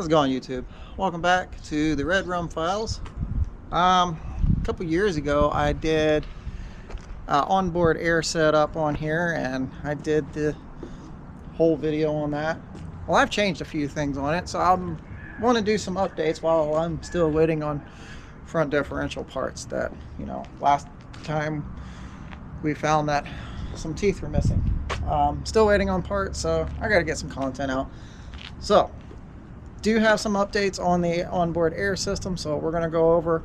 How's it going, YouTube? Welcome back to the Red Rum Files. A couple years ago I did onboard air setup on here, and I did the whole video on that. Well, I've changed a few things on it, so I want to do some updates while I'm still waiting on front differential parts that, you know, last time we found that some teeth were missing. Still waiting on parts, so I got to get some content out. So do have some updates on the onboard air system, so we're going to go over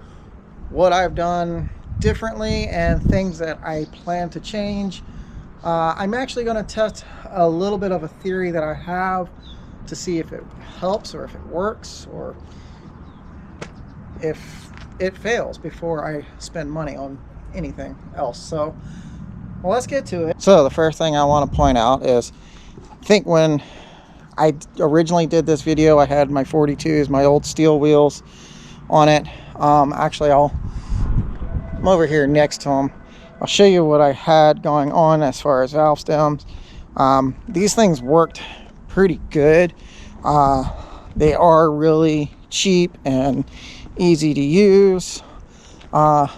what I've done differently and things that I plan to change. I'm actually going to test a little bit of a theory that I have to see if it helps or if it works or if it fails before I spend money on anything else. So well, let's get to it. So the first thing I want to point out is, I think when I originally did this video, I had my 42s, my old steel wheels on it. Actually, I'm over here next to them. I'll show you what I had going on as far as valve stems. These things worked pretty good. They are really cheap and easy to use. But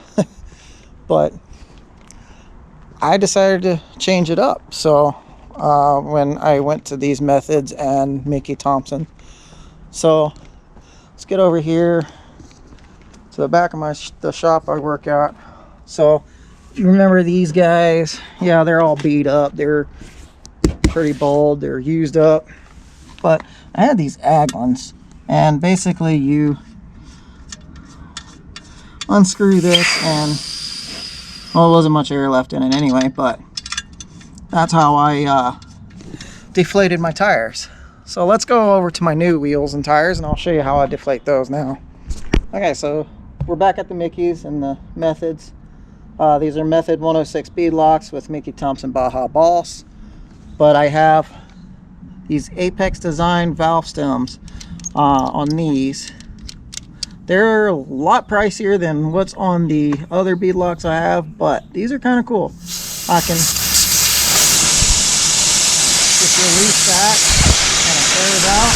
I decided to change it up. So when I went to these methods and Mickey Thompson. So let's get over here to the back of the shop I work at. So if you remember these guys, yeah, they're all beat up. They're pretty bald. They're used up. But I had these Aglans, and basically you unscrew this, and well, there wasn't much air left in it anyway, but that's how I deflated my tires. So let's go over to my new wheels and tires, and I'll show you how I deflate those now. Okay, so we're back at the Mickeys and the methods. These are Method 106 beadlocks with Mickey Thompson Baja Boss. But I have these Apex Design valve stems on these. They're a lot pricier than what's on the other beadlocks I have, but these are kind of cool. I can just release that and it airs out.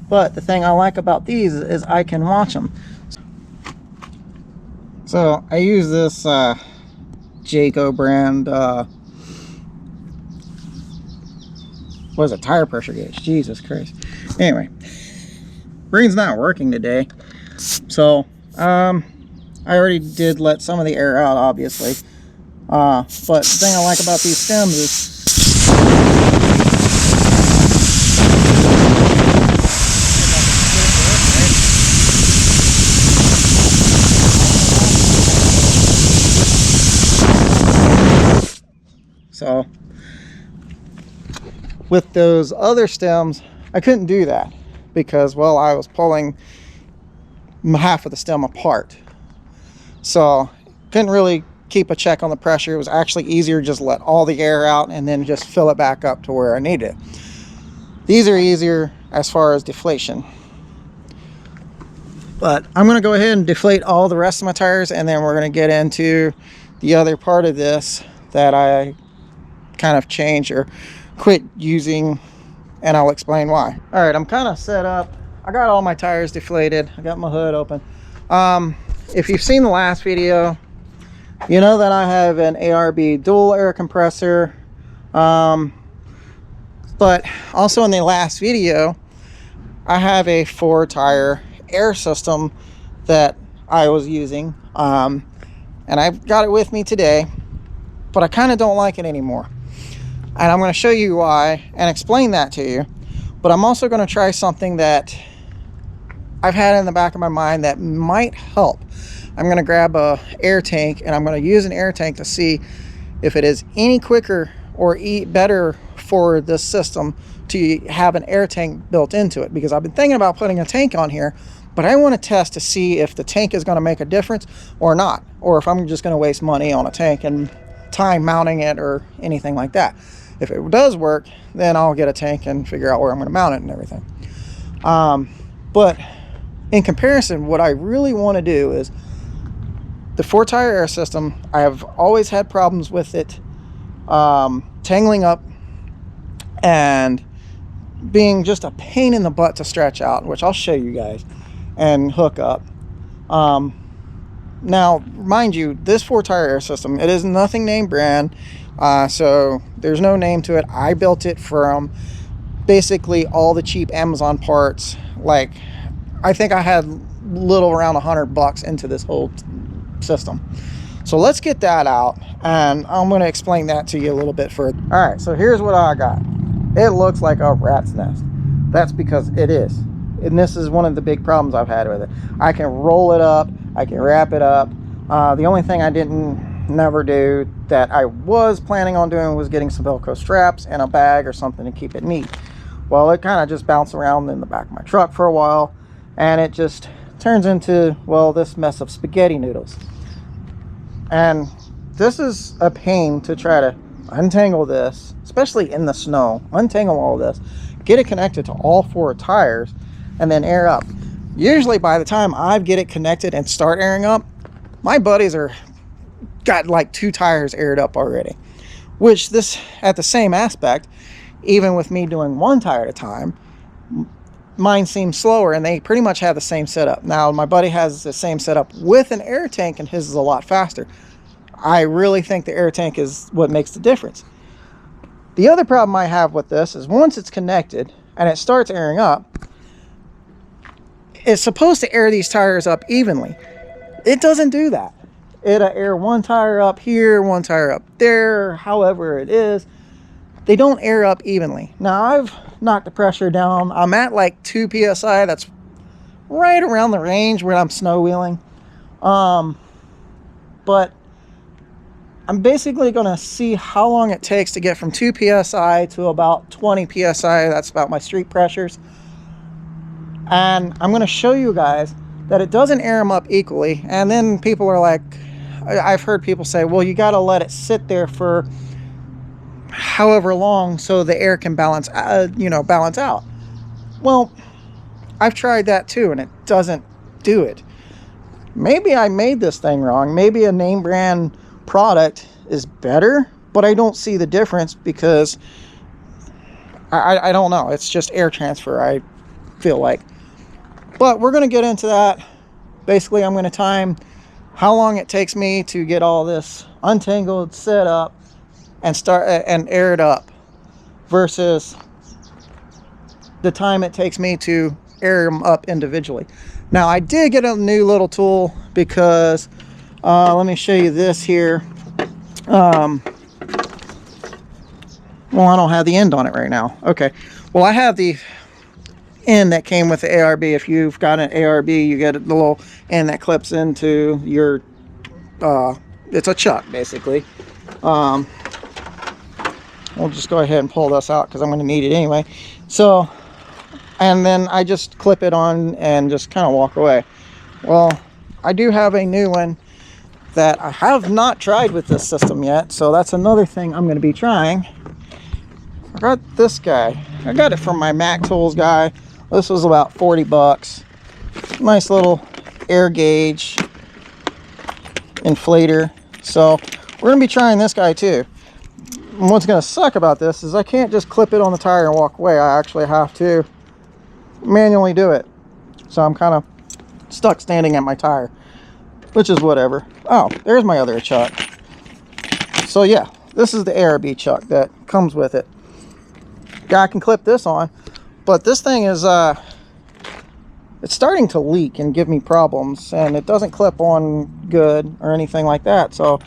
But the thing I like about these is I can watch them. So I use this Jayco brand, what is it, tire pressure gauge. Jesus Christ. Anyway, brain's not working today. So I already did let some of the air out, obviously. But the thing I like about these stems is so with those other stems, I couldn't do that because, well, I was pulling half of the stem apart. So couldn't really keep a check on the pressure. It was actually easier to just let all the air out and then just fill it back up to where I need it. These are easier as far as deflation. But I'm going to go ahead and deflate all the rest of my tires, and then we're going to get into the other part of this that I kind of changed or quit using, and I'll explain why. All right, I'm kind of set up. I got all my tires deflated. I got my hood open. If you've seen the last video, you know that I have an ARB dual air compressor. But also in the last video, I have a 4-tire air system that I was using. And I've got it with me today, but I kind of don't like it anymore. And I'm going to show you why and explain that to you. But I'm also going to try something that I've had in the back of my mind that might help. I'm going to grab a air tank, and I'm going to use an air tank to see if it is any quicker or better for this system to have an air tank built into it, because I've been thinking about putting a tank on here, but I want to test to see if the tank is going to make a difference or not, or if I'm just going to waste money on a tank and time mounting it or anything like that. If it does work, then I'll get a tank and figure out where I'm going to mount it and everything. But in comparison, what I really want to do is the 4-tire air system. I have always had problems with it tangling up and being just a pain in the butt to stretch out, which I'll show you guys, and hook up. Now, mind you, this 4-tire air system, it is nothing name brand, so there's no name to it. I built it from basically all the cheap Amazon parts. Like, I think I had little around $100 into this whole system. So let's get that out, and I'm going to explain that to you a little bit further. All right, so here's what I got. It looks like a rat's nest. That's because it is. And this is one of the big problems I've had with it. I can roll it up, I can wrap it up. The only thing I never do that I was planning on doing was getting some Velcro straps and a bag or something to keep it neat. Well, it kind of just bounced around in the back of my truck for a while, and it just turns into, well, this mess of spaghetti noodles. And this is a pain to try to untangle this, especially in the snow. Untangle all this, get it connected to all 4 tires, and then air up. Usually by the time I get it connected and start airing up, my buddies are got like 2 tires aired up already. Which this, at the same aspect, even with me doing 1 tire at a time, mine seems slower, and they pretty much have the same setup. Now, my buddy has the same setup with an air tank, and his is a lot faster. I really think the air tank is what makes the difference. The other problem I have with this is once it's connected and it starts airing up, it's supposed to air these tires up evenly. It doesn't do that. It'll air 1 tire up here, 1 tire up there, however it is. They don't air up evenly. Now, I've knocked the pressure down. I'm at like 2 psi. That's right around the range where I'm snow wheeling. But I'm basically going to see how long it takes to get from 2 psi to about 20 psi. That's about my street pressures. And I'm going to show you guys that it doesn't air them up equally. And then people are like, I've heard people say, well, you got to let it sit there for however long so the air can balance out. Well, I've tried that too, and it doesn't do it. Maybe I made this thing wrong. Maybe a name brand product is better, but I don't see the difference because I don't know. It's just air transfer, I feel like. But we're going to get into that. Basically, I'm going to time how long it takes me to get all this untangled, set up, and start and air it up versus the time it takes me to air them up individually. Now, I did get a new little tool because let me show you this here. Well, I don't have the end on it right now. Okay, well, I have the end that came with the ARB. If you've got an ARB, you get the little end that clips into your it's a chuck basically. We'll just go ahead and pull this out because I'm going to need it anyway. So, and then I just clip it on and just kind of walk away. Well, I do have a new one that I have not tried with this system yet, so that's another thing I'm going to be trying. I got this guy. I got it from my Mac Tools guy. This was about 40 bucks. Nice little air gauge inflator. So we're going to be trying this guy too. And what's going to suck about this is I can't just clip it on the tire and walk away. I actually have to manually do it. So I'm kind of stuck standing at my tire, which is whatever. Oh, there's my other chuck. So yeah, this is the ARB chuck that comes with it. Yeah, I can clip this on, but this thing is it's starting to leak and give me problems, and it doesn't clip on good or anything like that. So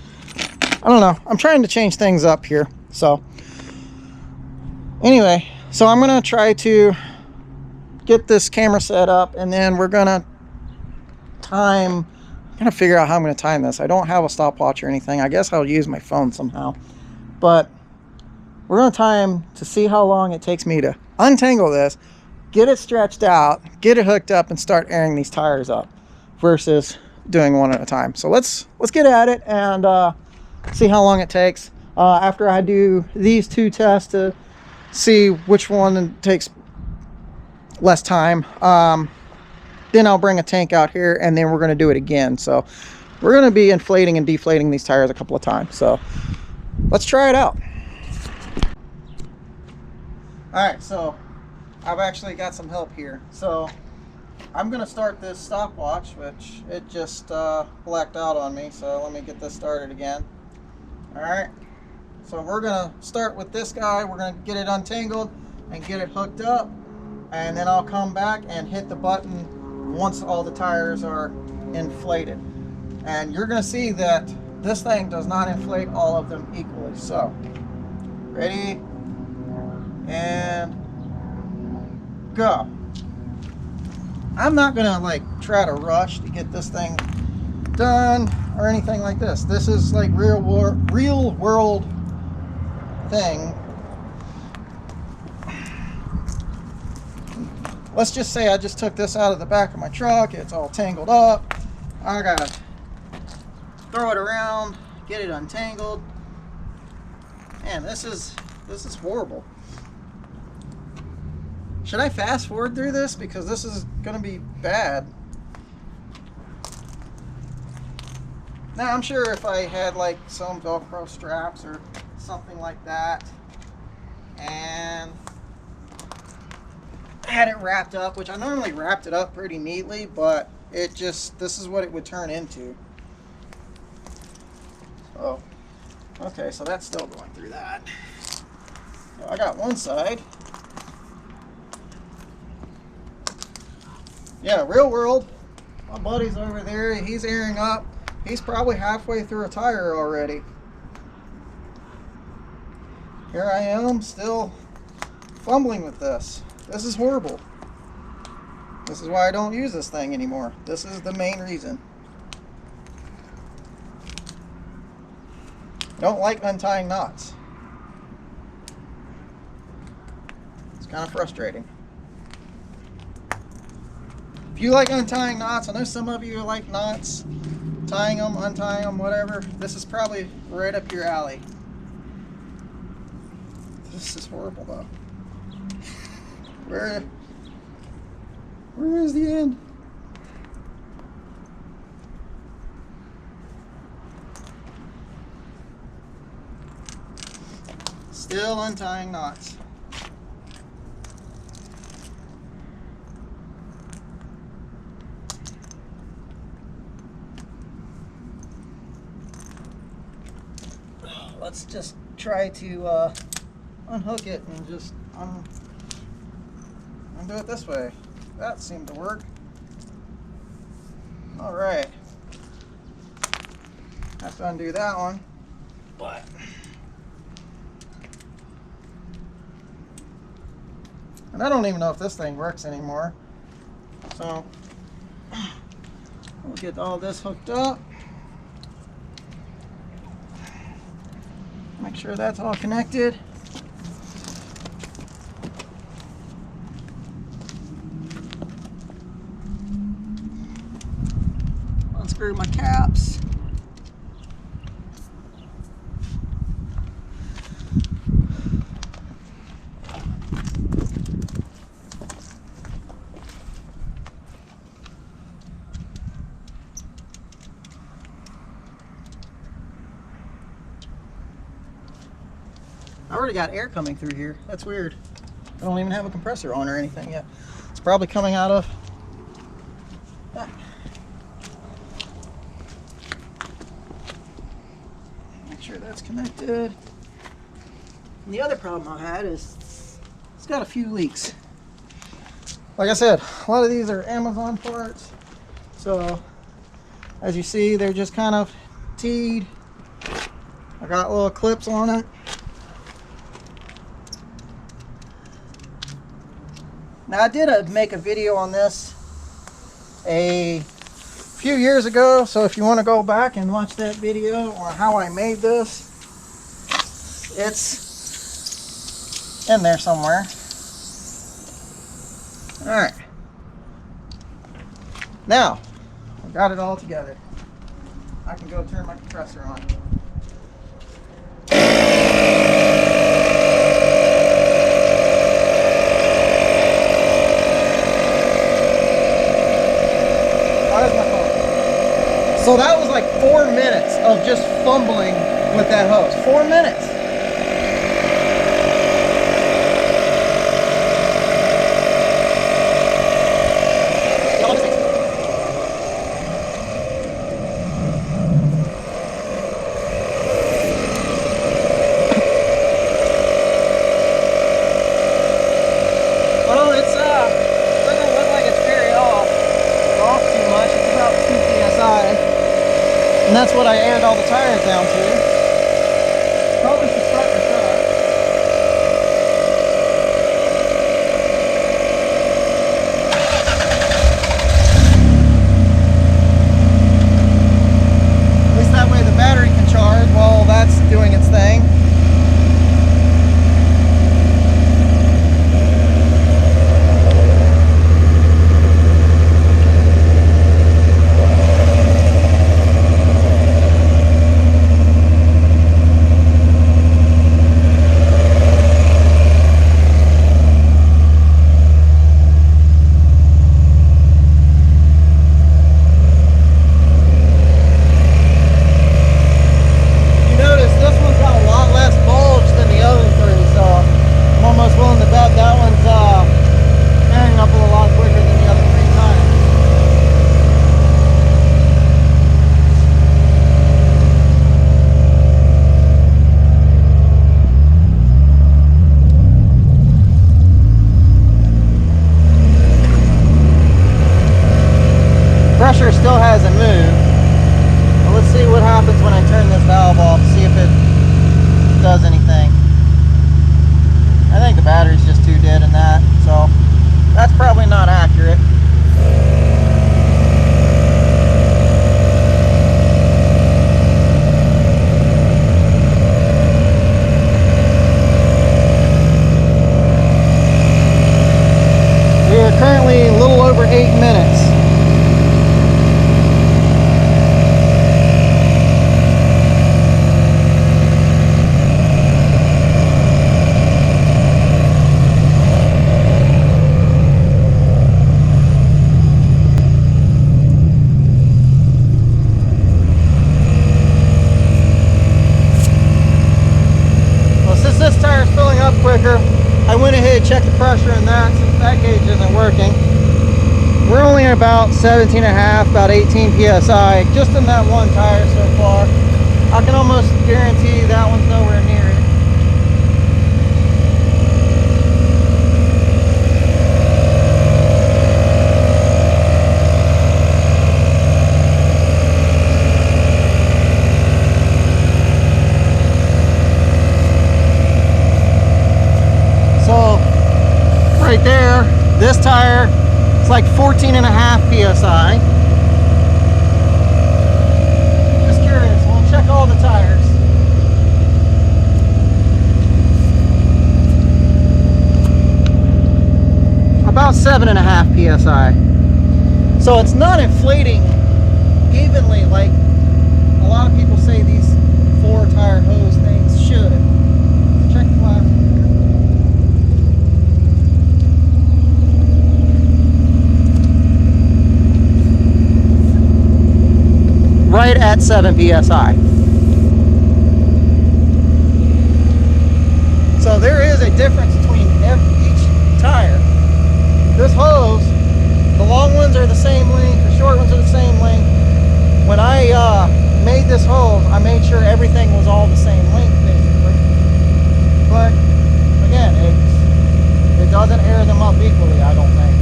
I don't know, I'm trying to change things up here. So anyway, so I'm gonna try to get this camera set up, and then we're gonna figure out how I'm gonna time this. I don't have a stopwatch or anything. I guess I'll use my phone somehow, but we're gonna time to see how long it takes me to untangle this, get it stretched out, get it hooked up, and start airing these tires up versus doing one at a time. So let's get at it and see how long it takes. After I do these 2 tests to see which one takes less time, then I'll bring a tank out here, and then we're going to do it again. So we're going to be inflating and deflating these tires a couple of times. So let's try it out. All right, so I've actually got some help here. So I'm gonna start this stopwatch, which it just blacked out on me. So let me get this started again. All right. So we're gonna start with this guy. We're gonna get it untangled and get it hooked up, and then I'll come back and hit the button once all the tires are inflated. And you're gonna see that this thing does not inflate all of them equally. So ready and go. I'm not gonna like try to rush to get this thing done or anything like this. This is like real world thing. Let's just say I just took this out of the back of my truck. It's all tangled up. I gotta throw it around, get it untangled. Man, this is horrible. Should I fast forward through this? Because this is gonna be bad. Now I'm sure if I had like some Velcro straps or something like that and had it wrapped up, which I normally wrapped it up pretty neatly, but it just, this is what it would turn into. So, okay, so that's still going through that. So I got one side. Yeah, real world. My buddy's over there, he's airing up. He's probably halfway through a tire already. Here I am, still fumbling with this. This is horrible. This is why I don't use this thing anymore. This is the main reason. I don't like untying knots. It's kind of frustrating. If you like untying knots, I know some of you like knots, tying them, untying them, whatever. This is probably right up your alley. This is horrible though. Where is the end? Still untying knots. Let's just try to unhook it and just undo it this way. That seemed to work. All right. Have to undo that one, but and I don't even know if this thing works anymore. So we'll get all this hooked up. Make sure that's all connected. Unscrew my caps. I already got air coming through here. That's weird. I don't even have a compressor on or anything yet. It's probably coming out of that. Make sure that's connected. And the other problem I had is it's got a few leaks. Like I said, a lot of these are Amazon parts. So as you see, they're just kind of teed. I got little clips on it. Now I did make a video on this a few years ago, so if you want to go back and watch that video on how I made this, it's in there somewhere. Alright. Now, I've got it all together. I can go turn my compressor on. So that was like 4 minutes of just fumbling with that hose. 4 minutes. all the tires down to. Probably should start the truck. At least that way the battery can charge while that's doing its thing. Pressure still hasn't moved. Well, let's see what happens when I turn this valve off, see if it does anything. I think the battery's just too dead in that, so that's probably not accurate. We are currently a little over 8 minutes. Quicker. I went ahead and checked the pressure in that since that gauge isn't working. We're only at about 17.5, about 18 psi just in that one tire so far. I can almost guarantee that one's nowhere near it. Right there, this tire, it's like 14.5 psi. Just curious, we'll check all the tires. About 7.5 psi. So it's not inflating evenly like a lot of people say these 4-tire hose things should. Check the last one. Right at 7 psi. So there is a difference between each tire. This hose, the long ones are the same length, the short ones are the same length. When I made this hose, I made sure everything was all the same length basically. But again, it doesn't air them up equally, I don't think.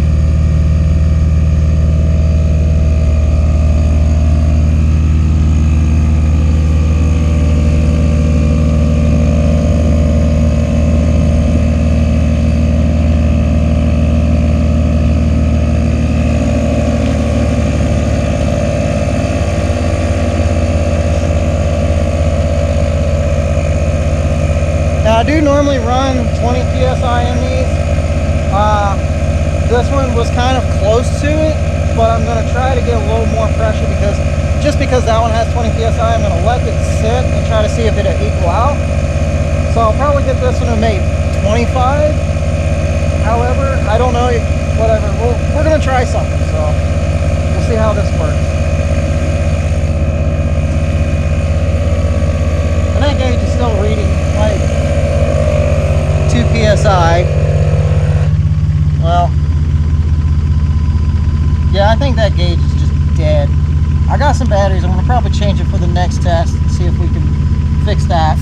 I do normally run 20 psi in these. This one was kind of close to it, but I'm going to try to get a little more pressure because that one has 20 psi, I'm going to let it sit and try to see if it'll equal out. So I'll probably get this one to maybe 25. However, I don't know, whatever. We're going to try something, so we'll see how this works. And that gauge is still reading like 2 psi. Well, yeah, I think that gauge is just dead. I got some batteries. I'm going to probably change it for the next test and see if we can fix that.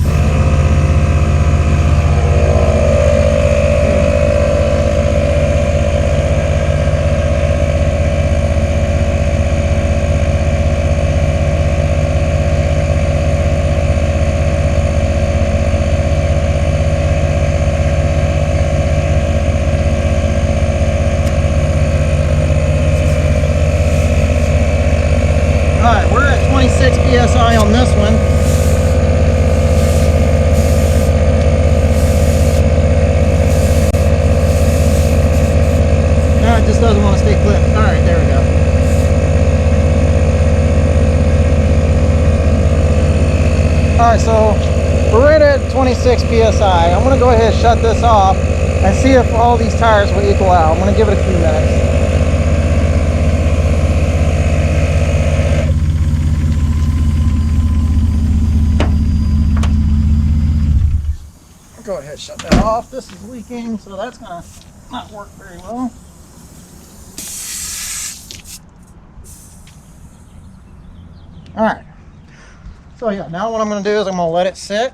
26 psi. I'm going to go ahead and shut this off and see if all these tires will equal out. I'm going to give it a few minutes. Go ahead and shut that off. This is leaking, so that's going to not work very well. All right. So yeah, now what I'm going to do is I'm going to let it sit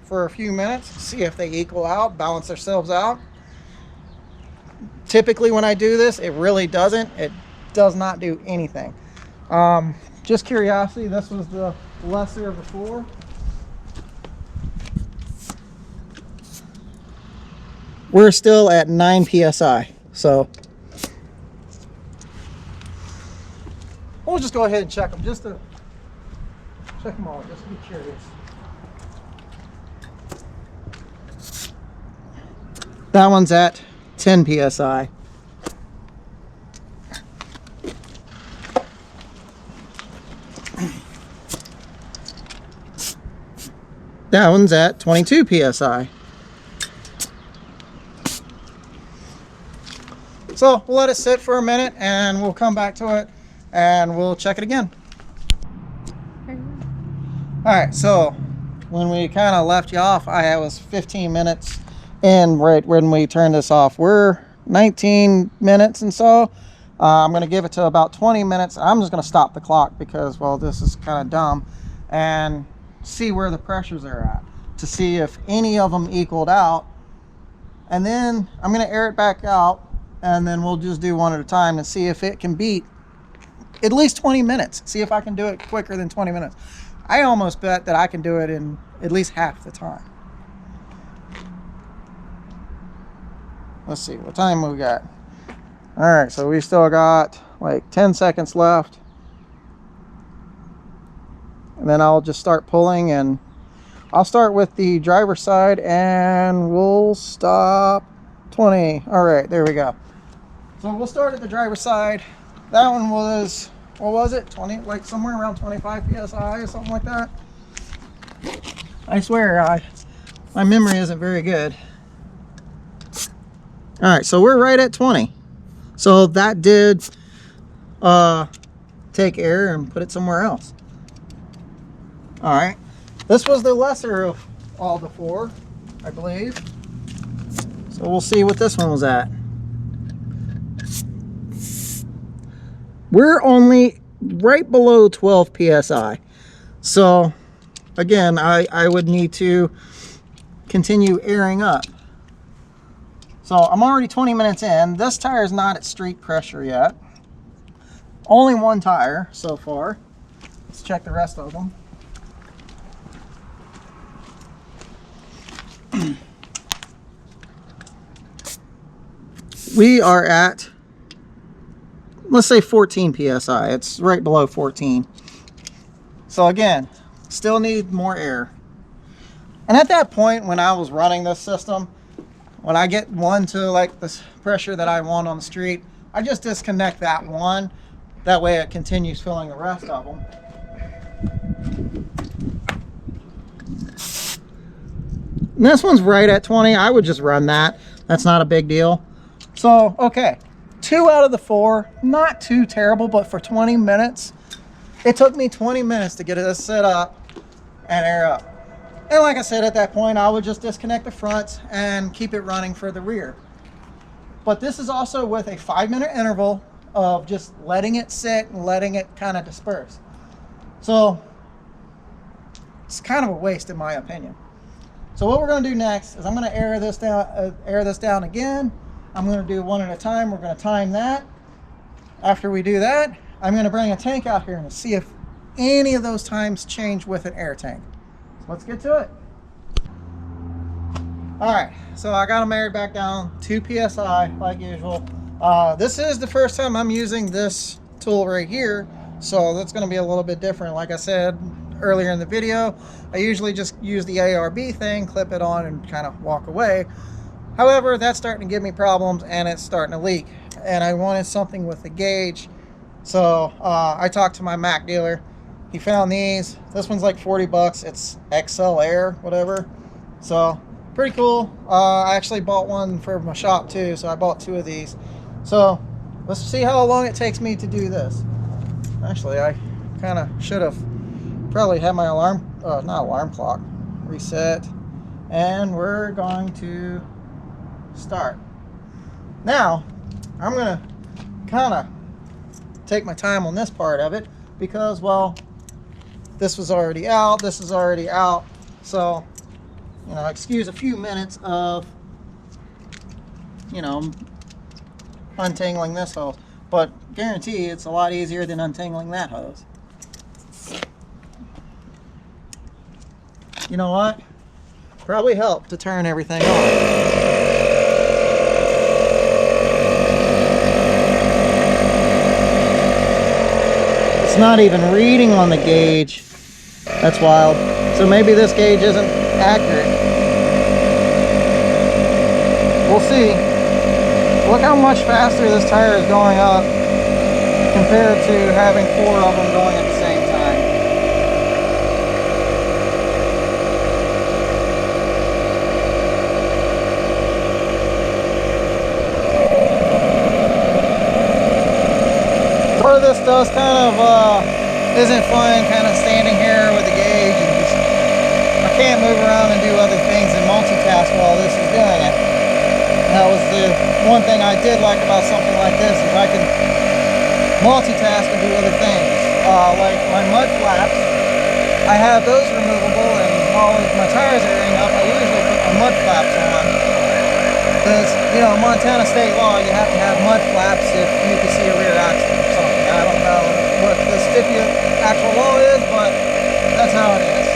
for a few minutes, see if they equal out, balance themselves out. Typically when I do this, it really doesn't. It does not do anything. Just curiosity, this was the lesser of the four. We're still at 9 psi, so we'll just go ahead and check them, just to check them all, just to be curious. That one's at 10 psi. That one's at 22 psi. So we'll let it sit for a minute and we'll come back to it and we'll check it again. All right, so when we kind of left you off, I was 15 minutes in right when we turned this off. We're 19 minutes and so I'm going to give it to about 20 minutes. I'm just going to stop the clock because, well, this is kind of dumb, and see where the pressures are at to see if any of them equaled out. And then I'm going to air it back out, and then we'll just do one at a time and see if it can beat at least 20 minutes. See if I can do it quicker than 20 minutes. I almost bet that I can do it in at least half the time. Let's see what time we got. All right, so we still got like 10 seconds left. And then I'll just start pulling, and I'll start with the driver's side and we'll stop 20. All right, there we go. So we'll start at the driver's side. That one was, what was it? 20, like somewhere around 25 psi or something like that. I swear, my memory isn't very good. All right, so we're right at 20. So that did take air and put it somewhere else. All right, this was the lesser of all the four, I believe. So we'll see what this one was at. We're only right below 12 psi. So again, I would need to continue airing up. So I'm already 20 minutes in. This tire is not at street pressure yet. Only one tire so far. Let's check the rest of them. We are at, let's say 14 psi. It's right below 14. So again, still need more air. And at that point, when I was running this system, when I get one to like the pressure that I want on the street, I just disconnect that one. That way it continues filling the rest of them. And this one's right at 20. I would just run that. That's not a big deal. So, okay, 2 out of the 4, not too terrible, but for 20 minutes, it took me 20 minutes to get it set up and air up. And like I said, at that point, I would just disconnect the front and keep it running for the rear. But this is also with a 5-minute interval of just letting it sit and letting it kind of disperse. So it's kind of a waste in my opinion. So what we're going to do next is I'm going to air this down again. I'm going to do one at a time. We're going to time that. After we do that, I'm going to bring a tank out here and see if any of those times change with an air tank. So let's get to it. All right, so I got them aired back down 2 psi like usual. This is the first time I'm using this tool right here, so that's going to be a little bit different. Like I said earlier in the video, I usually just use the ARB thing, clip it on and kind of walk away. However, that's starting to give me problems and it's starting to leak, and I wanted something with a gauge. So I talked to my Mac dealer. He found these. This one's like 40 bucks. It's XL Air, whatever. So pretty cool. I actually bought one for my shop too, so I bought 2 of these. So let's see how long it takes me to do this. Actually, I kind of should have probably had my alarm, not alarm clock, reset. And we're going to start. Now, I'm going to kind of take my time on this part of it because, well, this was already out, this is already out. So, you know, excuse a few minutes of, you know, untangling this hose. But guarantee it's a lot easier than untangling that hose. You know what? Probably helped to turn everything on. It's not even reading on the gauge. That's wild. So maybe this gauge isn't accurate. We'll see. Look how much faster this tire is going up compared to having 4 of them going at the same time. Part of this does kind of isn't fun, kind of standing here with the gauge and just, I can't move around and do other things and multitask while this is doing it. That was the one thing I did like about something like this, is I can multitask and do other things. Like my mud flaps, I have those removable, and while my tires are airing up, I usually put my mud flaps on. Because, you know, Montana state law, you have to have mud flaps if you can see a rear axle or something. I don't know what the actual law is, but that's how it is.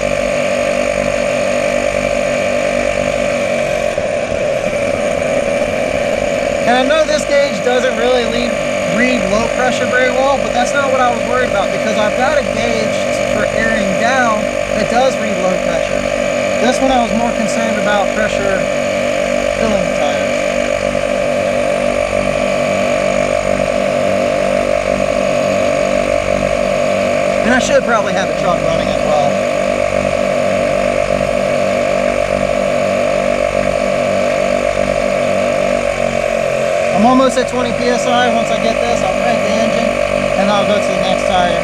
And I know this gauge doesn't really read low pressure very well, but that's not what I was worried about, because I've got a gauge for airing down that does read low pressure. This one I was more concerned about pressure filling the tires. And I should probably have the truck running as well. I'm almost at 20 psi. Once I get this, I'll crank the engine and I'll go to the next tire.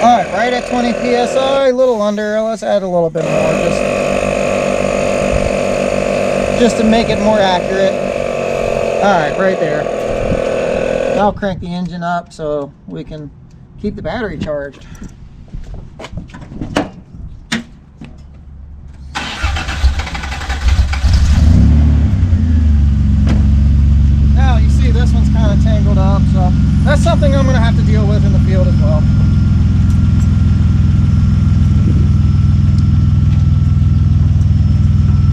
Alright, right at 20 psi, a little under. Let's add a little bit more just to make it more accurate. Alright, right there. I'll crank the engine up so we can keep the battery charged. Now you see this one's kind of tangled up, so that's something I'm going to have to deal with in the field as well.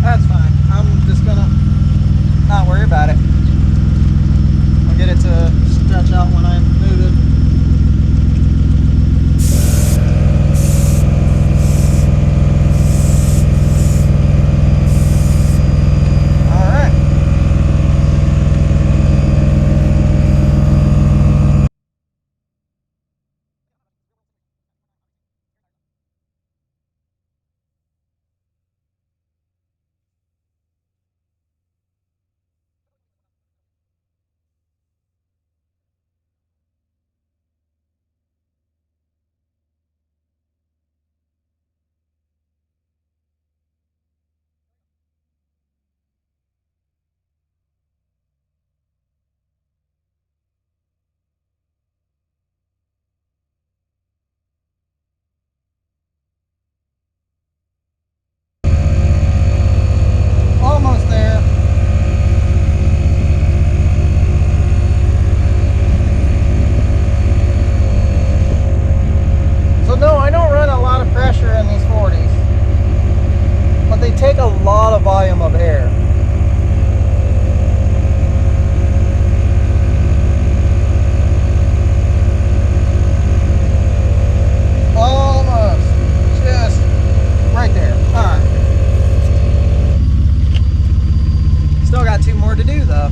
That's fine. I'm just going to not worry about it. I'll get it to stretch out when I move it. Almost there. So no, I don't run a lot of pressure in these 40s, but they take a lot of volume of air. Almost. Just right there. Alright. too, though.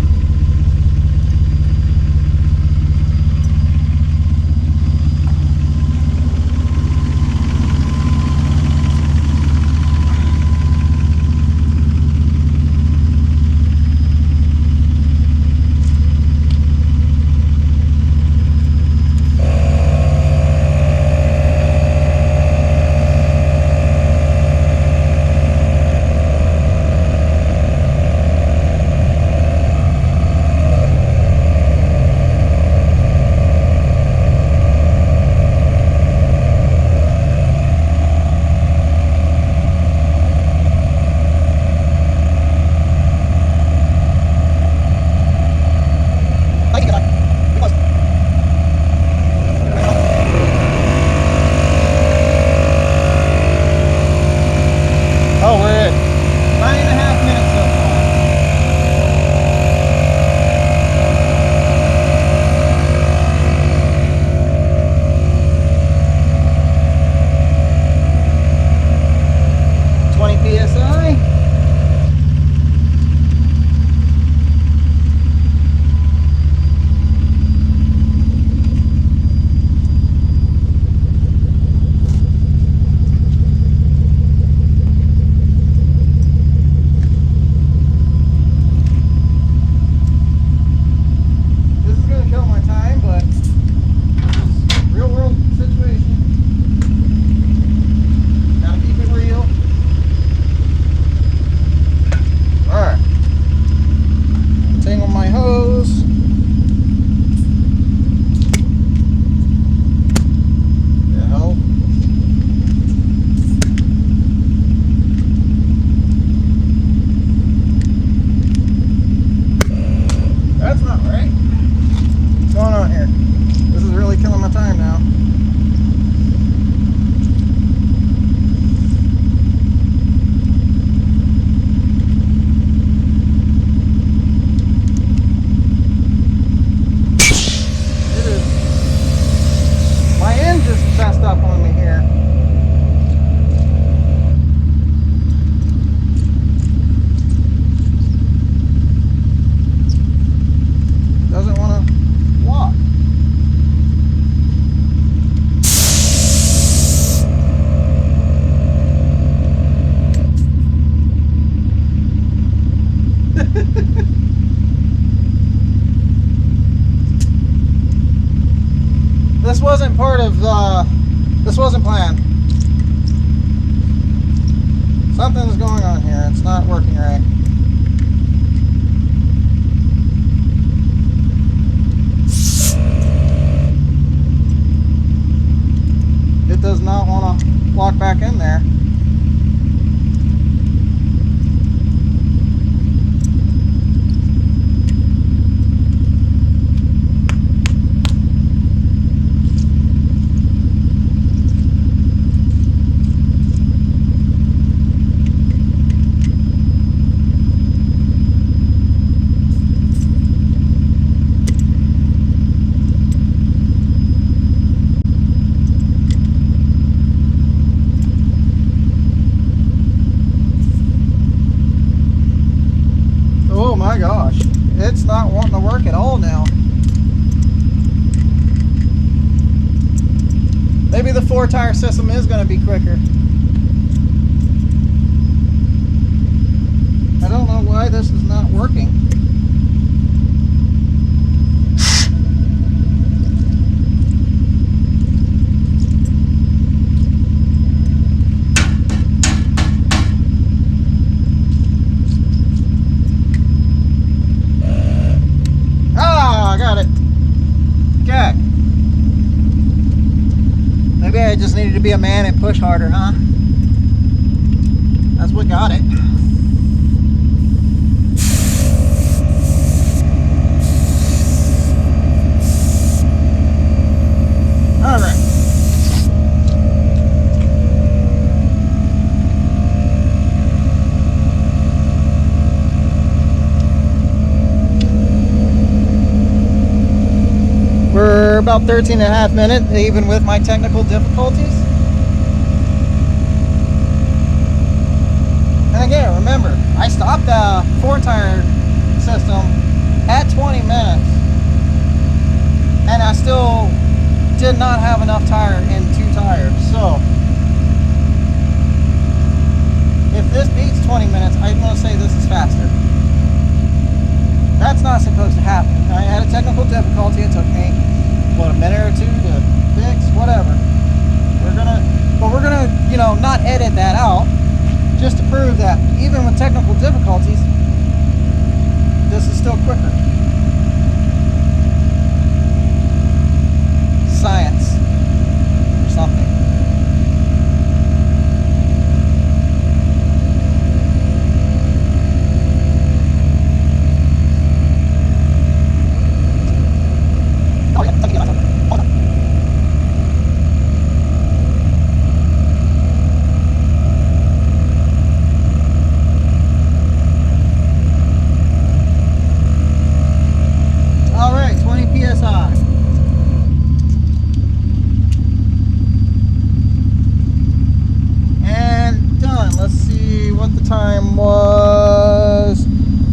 Oh, we're at 9.5 minutes so far. PSI. This is going to kill my time, but it's a real world situation. Gotta keep it real. Alright. Tangle my hose. The hell? That's not right. What's going on here? This is really killing my time now. Messed up on me here. Doesn't want to walk. This wasn't part of this wasn't planned. Something's going on here. It's not working right. It does not want to walk back in there. Oh my gosh, it's not wanting to work at all now. Maybe the 4-tire system is going to be quicker. I don't know why this is not working. I got it. Okay. Maybe I just needed to be a man and push harder, huh? That's what got it. All right. We're about 13.5 minutes, even with my technical difficulties. And again, remember, I stopped the 4-tire system not have enough tire in 2 tires. So if this beats 20 minutes, I'm going to say this is faster. That's not supposed to happen. I had a technical difficulty. It took me, what, a minute or two to fix, whatever. We're gonna, you know, not edit that out, just to prove that even with technical difficulties, this is still quicker. Science or something.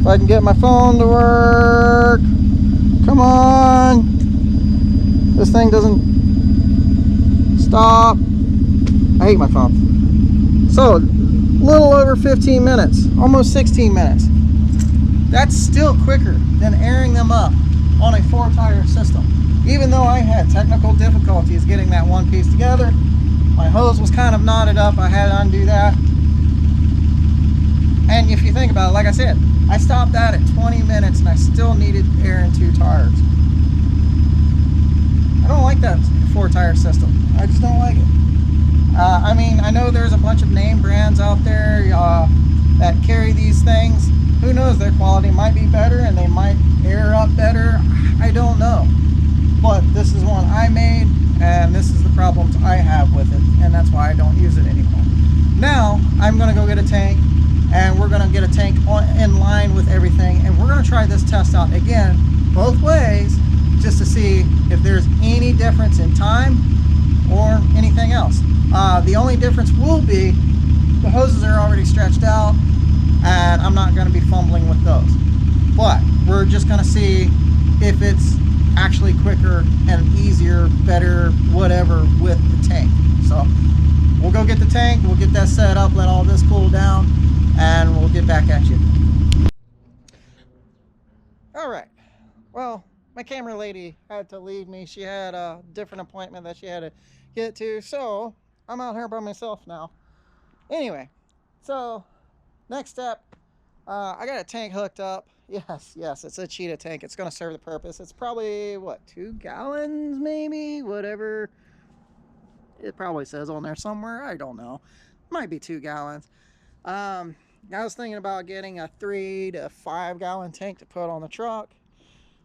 If I can get my phone to work. Come on. This thing doesn't stop. I hate my phone. So, a little over 15 minutes, almost 16 minutes. That's still quicker than airing them up on a 4-tire system. Even though I had technical difficulties getting that one piece together, my hose was kind of knotted up. I had to undo that. And if you think about it, like I said, I stopped that at 20 minutes and I still needed air in 2 tires. I don't like that 4-tire system. I just don't like it. I mean, I know there's a bunch of name brands out there that carry these things. Who knows, their quality might be better and they might air up better. I don't know. But this is one I made and this is the problems I have with it. And that's why I don't use it anymore. Now, I'm going to go get a tank. And we're going to get a tank in line with everything, and we're going to try this test out again both ways just to see if there's any difference in time or anything else. The only difference will be the hoses are already stretched out and I'm not going to be fumbling with those, but we're just going to see if it's actually quicker and easier, better, whatever with the tank. So we'll go get the tank, we'll get that set up, let all this cool down, and we'll get back at you. All right. Well, my camera lady had to leave me. She had a different appointment that she had to get to, so I'm out here by myself now. Anyway, so next step, I got a tank hooked up. Yes, it's a cheetah tank. It's going to serve the purpose. It's probably, what, 2 gallons maybe? Whatever. It probably says on there somewhere. I don't know. Might be 2 gallons. I was thinking about getting a 3 to 5 gallon tank to put on the truck.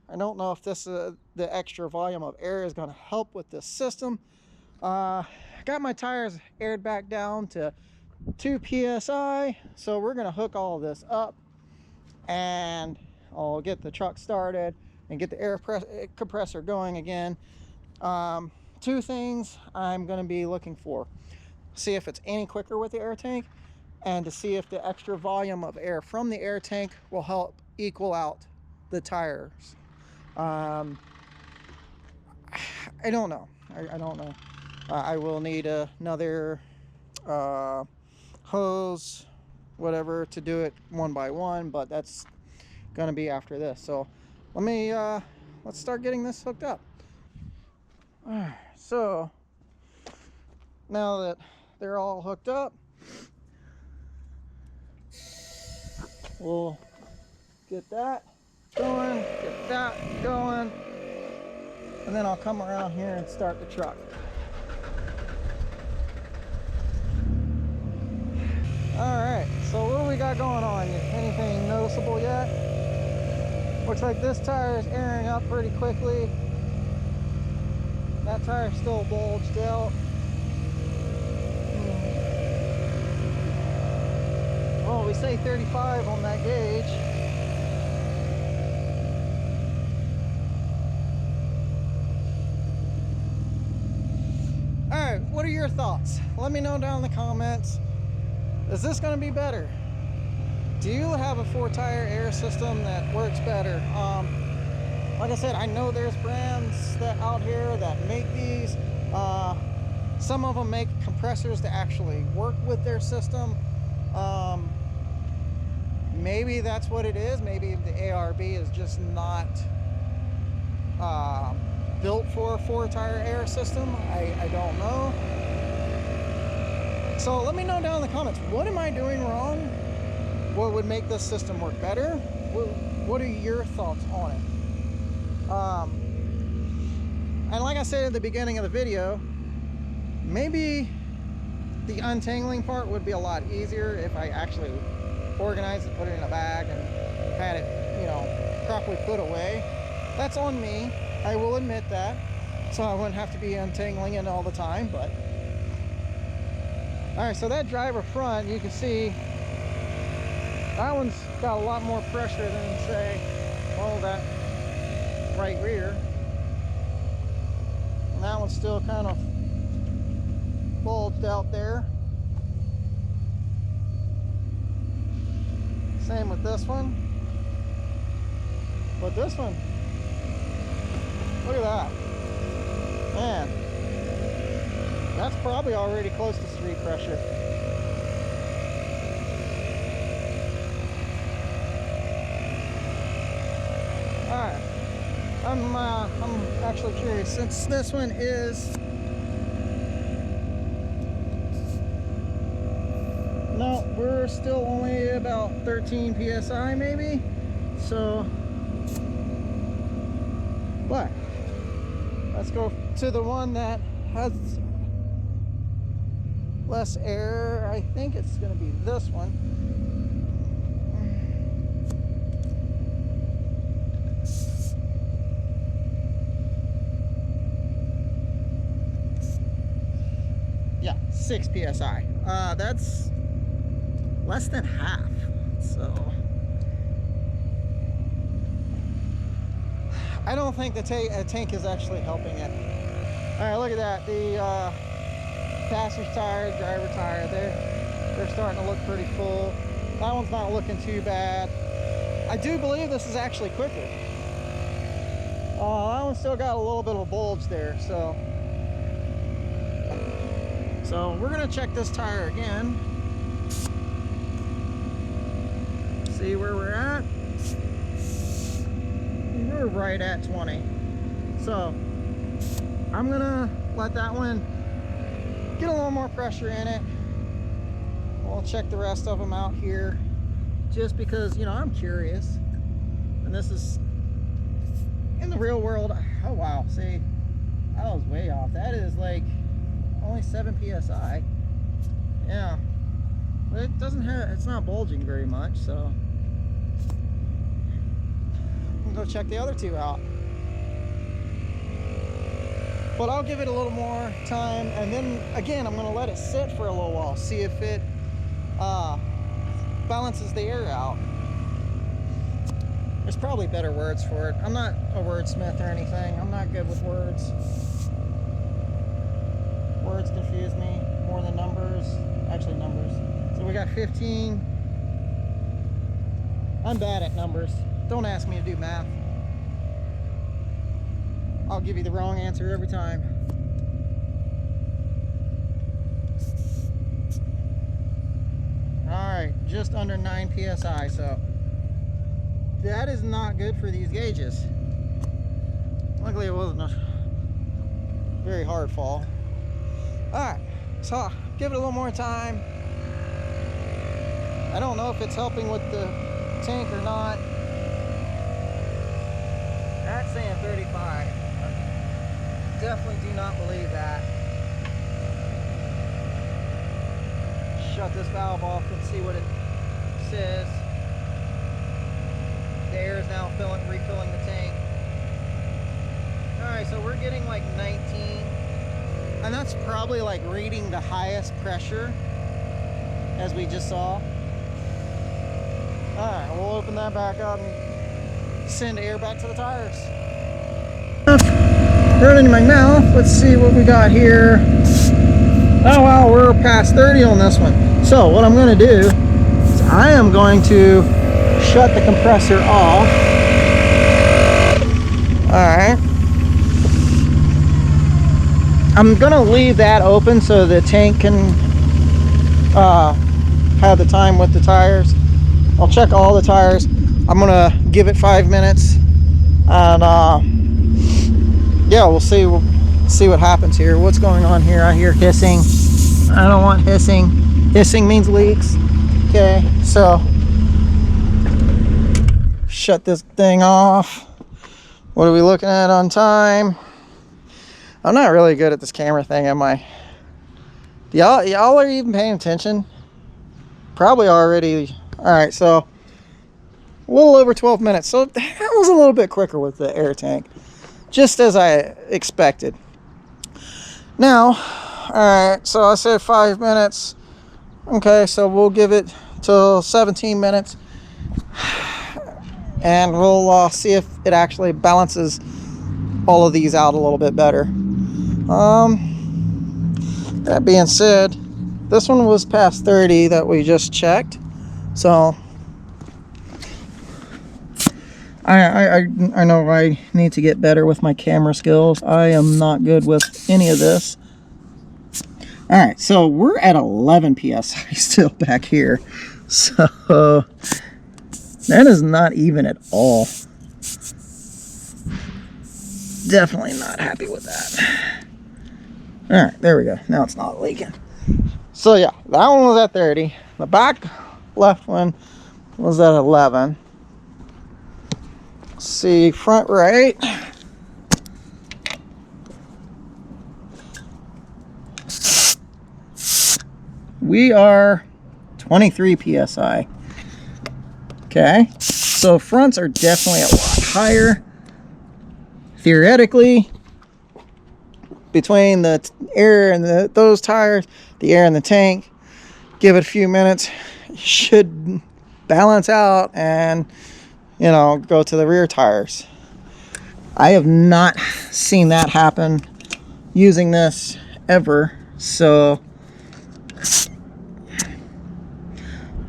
I don't know if this the extra volume of air is going to help with this system. Got my tires aired back down to 2 psi, so we're going to hook all of this up and I'll get the truck started and get the air compressor going again. 2 things I'm going to be looking for: see if it's any quicker with the air tank, and to see if the extra volume of air from the air tank will help equal out the tires. I don't know. I don't know. I will need another hose, whatever, to do it one by one, but that's gonna be after this. So let's start getting this hooked up. All right, so now that they're all hooked up, we'll get that going, and then I'll come around here and start the truck. Alright, so what do we got going on? Anything noticeable yet? Looks like this tire is airing up pretty quickly. That tire's still bulged out. Well, we say 35 on that gauge. Alright, what are your thoughts? Let me know down in the comments. Is this going to be better? Do you have a 4-tire air system that works better? like I said, I know there's brands that out here that make these. Some of them make compressors to actually work with their system. Maybe that's what it is. Maybe the ARB is just not built for a 4-tire air system. I don't know. So let me know down in the comments, what am I doing wrong? What would make this system work better? What are your thoughts on it? And like I said at the beginning of the video, maybe the untangling part would be a lot easier if I actually organized it, put it in a bag, and had it, you know, properly put away. That's on me, I will admit that. So I wouldn't have to be untangling it all the time, but. All right, so that driver front, you can see, that one's got a lot more pressure than, say, well, that right rear. And that one's still kind of bulged out there. Same with this one. But this one, look at that. Man, that's probably already close to street pressure. Alright, I'm actually curious, since this one is, no, we're still only about 13 psi maybe, so, but let's go to the one that has less air. I think it's going to be this one. Yeah, 6 psi. That's less than half. So I don't think the tank is actually helping it. All right, look at that. The passenger tire, driver tire, they're starting to look pretty full. That one's not looking too bad. I do believe this is actually quicker. That one still got a little bit of a bulge there, so we're gonna check this tire again. See where we're at. We're right at 20. So I'm gonna let that one get a little more pressure in it. We'll check the rest of them out here, just because, you know, I'm curious. And this is in the real world. Oh wow, see, I was way off. That is like only 7 psi. Yeah, but it doesn't have, it's not bulging very much, so I'm gonna go check the other two out. But I'll give it a little more time, and then again I'm going to let it sit for a little while, see if it balances the air out. There's probably better words for it. I'm not a wordsmith or anything. I'm not good with words. Words confuse me more than numbers. Actually, numbers. So we got 15. I'm bad at numbers. Don't ask me to do math. I'll give you the wrong answer every time. Alright, just under 9 psi, so that is not good for these gauges. Luckily it wasn't a very hard fall. Alright, so give it a little more time. I don't know if it's helping with the tank or not. That's saying 35. Definitely do not believe that. Shut this valve off and see what it says. The air is now refilling the tank. Alright, so we're getting like 19. And that's probably like reading the highest pressure, as we just saw. Alright, we'll open that back up and send air back to the tires. Running in my mouth. Let's see what we got here. Oh wow, we're past 30 on this one. So what I'm going to do is I am going to shut the compressor off. right. I'm gonna leave that open so the tank can have the time with the tires. I'll check all the tires. I'm gonna give it 5 minutes, and yeah, we'll see what happens here. What's going on here? I hear hissing. I don't want hissing. Hissing means leaks. Okay, so shut this thing off. What are we looking at on time? I'm not really good at this camera thing, am I? Y'all are even paying attention? Probably already. All right, so a little over 12 minutes. So that was a little bit quicker with the air tank, just as I expected. Now, all right, so I said 5 minutes. Okay, so we'll give it till 17 minutes, and we'll see if it actually balances all of these out a little bit better. That being said, this one was past 30 that we just checked, so I know I need to get better with my camera skills. I am not good with any of this. All right, so we're at 11 psi still back here, so that is not even at all. Definitely not happy with that. All right, there we go. Now it's not leaking. So yeah, that one was at 30. The back left one was at 11. Let's see, front right. We are 23 psi. Okay, so fronts are definitely a lot higher. Theoretically, between the air and those tires, the air in the tank, give it a few minutes, you should balance out and, you know, go to the rear tires. I have not seen that happen using this ever, so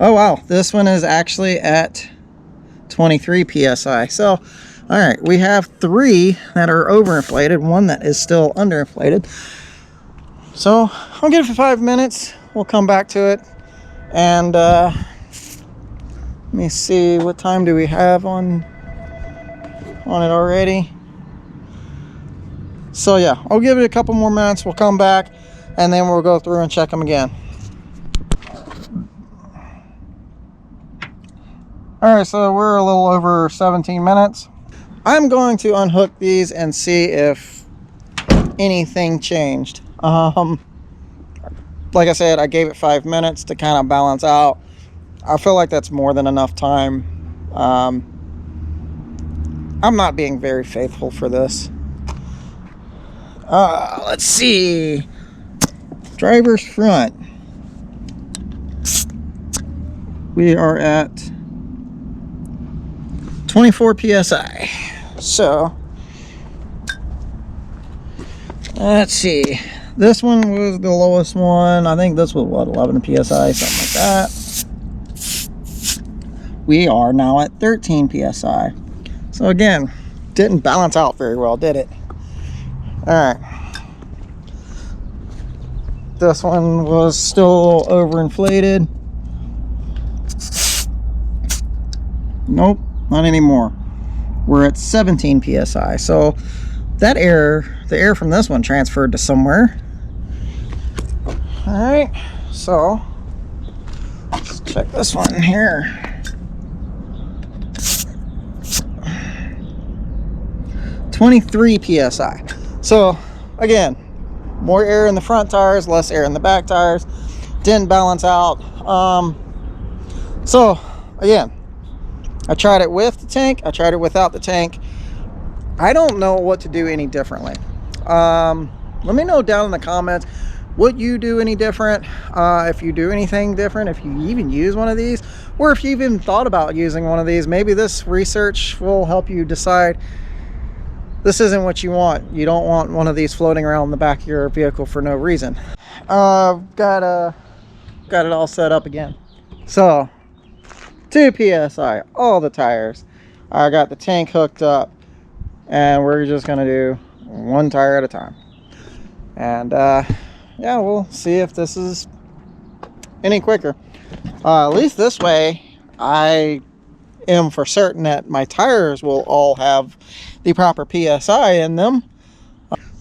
oh wow, this one is actually at 23 psi. So all right, we have 3 that are overinflated, 1 that is still underinflated. So I'll give it for 5 minutes. We'll come back to it, and let me see, what time do we have on it already? So yeah, I'll give it a couple more minutes. We'll come back, and then we'll go through and check them again. All right, so we're a little over 17 minutes. I'm going to unhook these and see if anything changed. Like I said, I gave it 5 minutes to kind of balance out. I feel like that's more than enough time. I'm not being very faithful for this. Let's see. Driver's front. We are at 24 psi. So let's see, this one was the lowest one. I think this was what, 11 psi, something like that. We are now at 13 psi. So again, didn't balance out very well, did it? All right, this one was still overinflated. Nope, not anymore. We're at 17 psi. So that air, the air from this one transferred to somewhere. All right, so let's check this one here. 23 psi. So again, more air in the front tires, less air in the back tires. Didn't balance out. So again, I tried it with the tank, I tried it without the tank. I don't know what to do any differently. Let me know down in the comments what you do any different, if you do anything different, if you even use one of these, or if you've even thought about using one of these. Maybe this research will help you decide this isn't what you want. You don't want one of these floating around in the back of your vehicle for no reason. Got it all set up again. So 2 psi, all the tires. I got the tank hooked up. and we're just gonna do one tire at a time. And yeah, we'll see if this is any quicker. At least this way I am for certain that my tires will all have the proper PSI in them.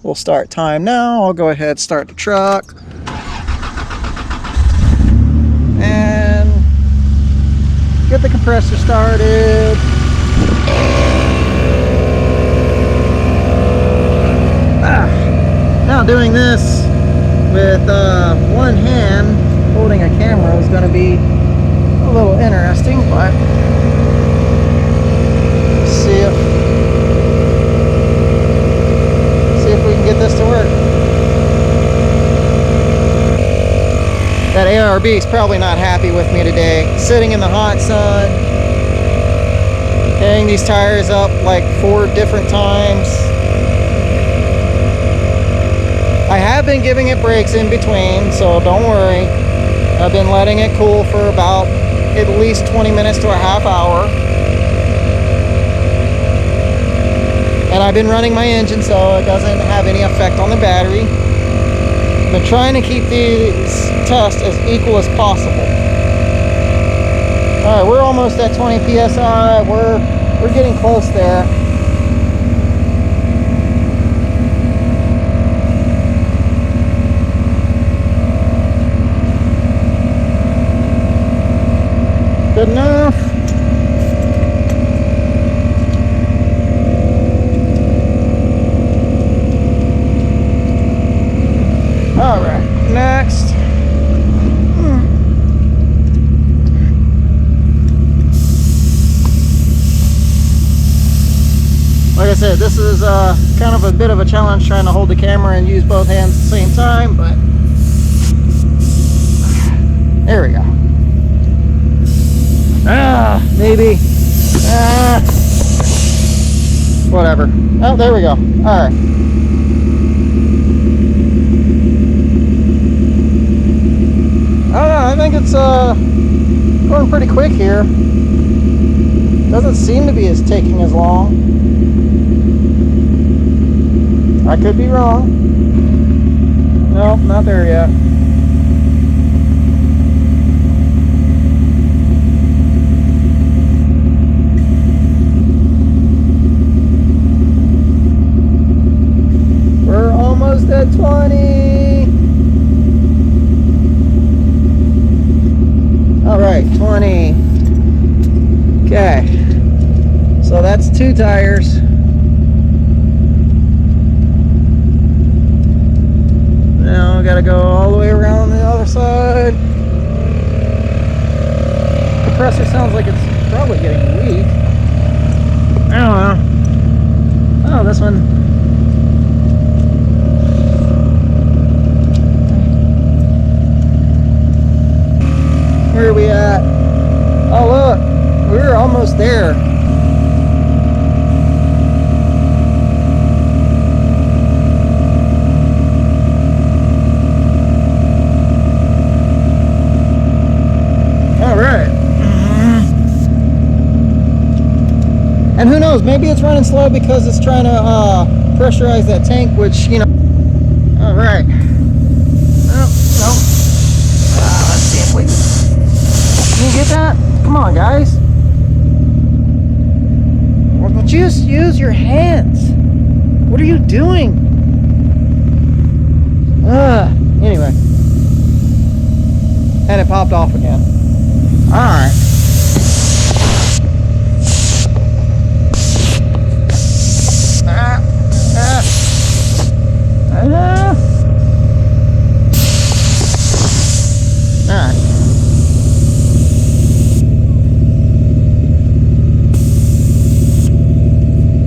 We'll start time now. I'll go ahead, start the truck, and get the compressor started. Now doing this with one hand holding a camera is going to be a little interesting, but see if we can get this to work. That ARB is probably not happy with me today. Sitting in the hot sun, hanging these tires up like 4 different times. I have been giving it breaks in between, so don't worry. I've been letting it cool for about at least 20 minutes to a half hour. And I've been running my engine so it doesn't have any effect on the battery. I've been trying to keep these tests as equal as possible. Alright, we're almost at 20 PSI. We're getting close there. Good enough. All right, next. Like I said, this is kind of a bit of a challenge trying to hold the camera and use both hands at the same time, but there we go. Maybe. Whatever. Oh, there we go. Alright. I don't know, I think it's going pretty quick here. Doesn't seem to be taking as long. I could be wrong. Nope, not there yet. Almost at 20. All right, 20. Okay, so that's 2 tires. Now we gotta go all the way around the other side. The compressor sounds like it's probably getting weak. I don't know. Oh, this one. Where are we at? Oh look, we're almost there. All right. And who knows, maybe it's running slow because it's trying to pressurize that tank, which, you know. All right. Oh, no. Let's see if we can you get that? Come on, guys. Well, just use your hands. What are you doing? Anyway. And it popped off again. Alright. Alright.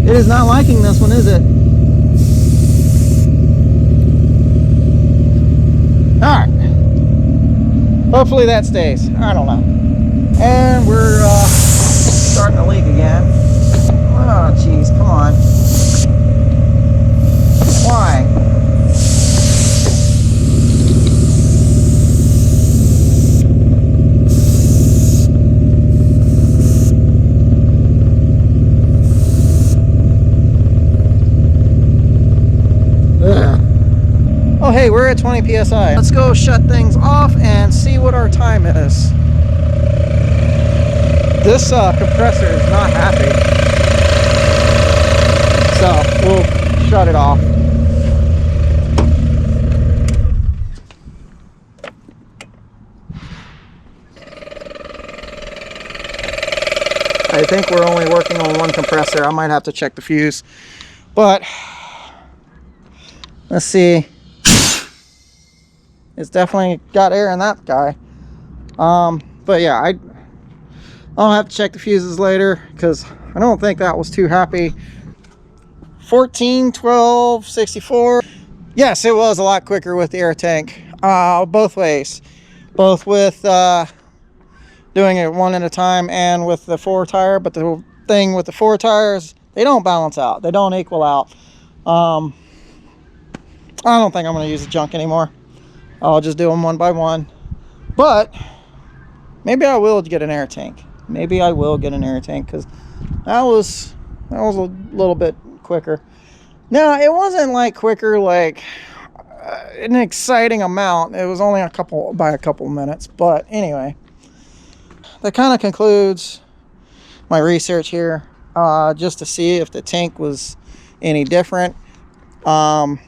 It is not liking this one, is it? Alright. Hopefully that stays. I don't know. And we're starting to leak again. Oh, jeez, come on. Why? we're at 20 psi. Let's go shut things off and see what our time is. This compressor is not happy, so we'll shut it off. I think we're only working on one compressor. I might have to check the fuse, but let's see. It's definitely got air in that guy. But yeah, I'll have to check the fuses later because I don't think that was too happy. 14, 12, 64. Yes, it was a lot quicker with the air tank, both ways, both with doing it one at a time and with the 4 tire. But the thing with the 4 tires, they don't balance out, they don't equal out. I don't think I'm going to use the junk anymore. I'll just do them one by one. But maybe I will get an air tank. Maybe I will get an air tank because that was a little bit quicker. Now, it wasn't like quicker like an exciting amount. It was only a couple minutes. But anyway, that kind of concludes my research here, just to see if the tank was any different. And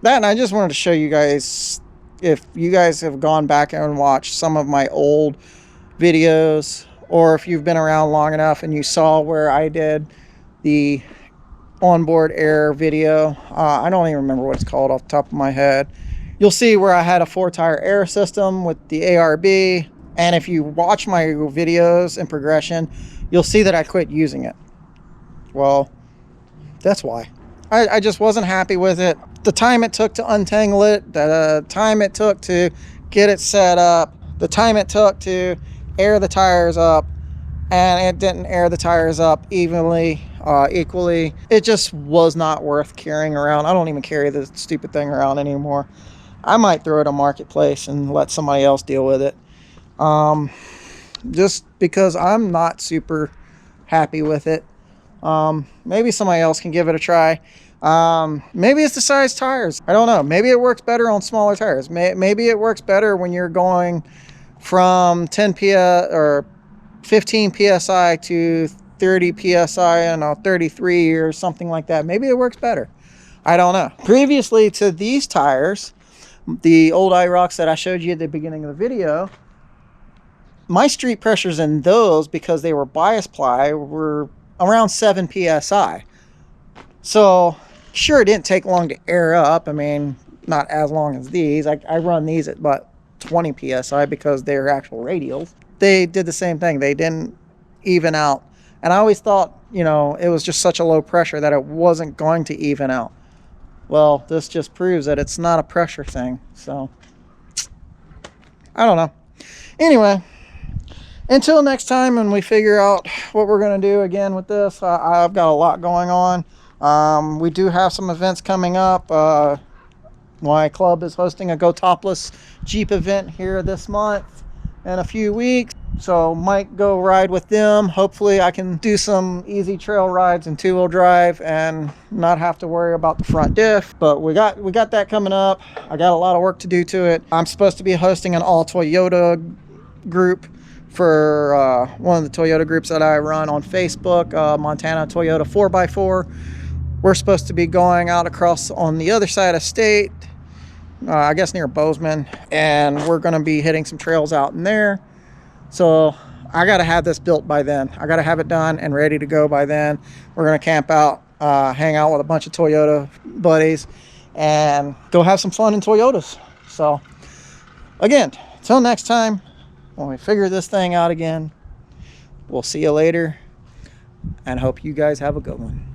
I just wanted to show you guys, if you guys have gone back and watched some of my old videos, or if you've been around long enough and you saw where I did the onboard air video. I don't even remember what it's called off the top of my head. You'll see where I had a 4 tire air system with the ARB. And if you watch my videos in progression, you'll see that I quit using it. Well, that's why. I just wasn't happy with it. The time it took to untangle it, the time it took to get it set up, the time it took to air the tires up, and it didn't air the tires up equally. It just was not worth carrying around. I don't even carry the stupid thing around anymore. I might throw it on Marketplace and let somebody else deal with it. Just because I'm not super happy with it. Maybe somebody else can give it a try. Maybe it's the size tires. I don't know. Maybe it works better on smaller tires. Maybe it works better when you're going from 10 psi or 15 psi to 30 psi and a 33 or something like that. Maybe it works better. I don't know. Previously to these tires, the old IROCs that I showed you at the beginning of the video, my street pressures in those, because they were bias ply, were around 7 psi. So sure, it didn't take long to air up. I mean, not as long as these. I run these at about 20 psi because they're actual radials. They did the same thing. They didn't even out. And I always thought, you know, it was just such a low pressure that it wasn't going to even out. Well, this just proves that it's not a pressure thing. So I don't know. Anyway, until next time when we figure out what we're going to do again with this, I've got a lot going on. We do have some events coming up. My club is hosting a Go Topless Jeep event here this month in a few weeks. So might go ride with them. Hopefully I can do some easy trail rides and 2-wheel drive and not have to worry about the front diff. But we got that coming up. I got a lot of work to do to it. I'm supposed to be hosting an all Toyota group for one of the Toyota groups that I run on Facebook, Montana Toyota 4x4. We're supposed to be going out across on the other side of state, I guess near Bozeman, and we're going to be hitting some trails out in there. So I got to have this built by then. I got to have it done and ready to go by then. We're going to camp out, hang out with a bunch of Toyota buddies, and go have some fun in Toyotas. So again, until next time, when we figure this thing out again, we'll see you later, and hope you guys have a good one.